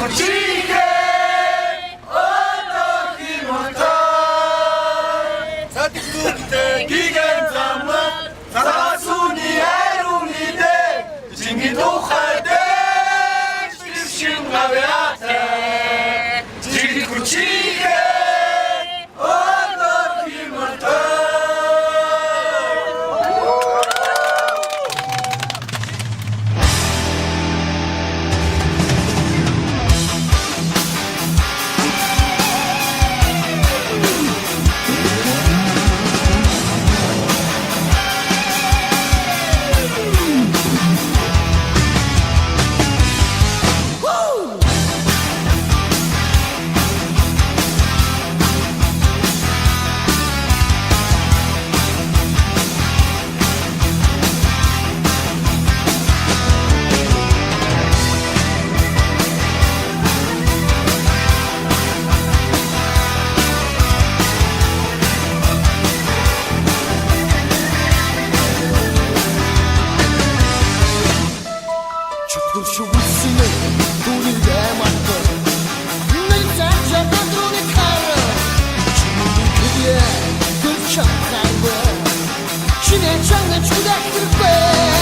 지게 어떻게 못할 사티쿠테 기겐잠은 사순이 에루니데 징기도 할때 심심하베아테 지리쿠치게 어떻게 못할 조금씩 웃으면 우리 내만큼 늘 살짝 눈이 가려 주문이 그게 그 청산과 신의 장난 주다 그때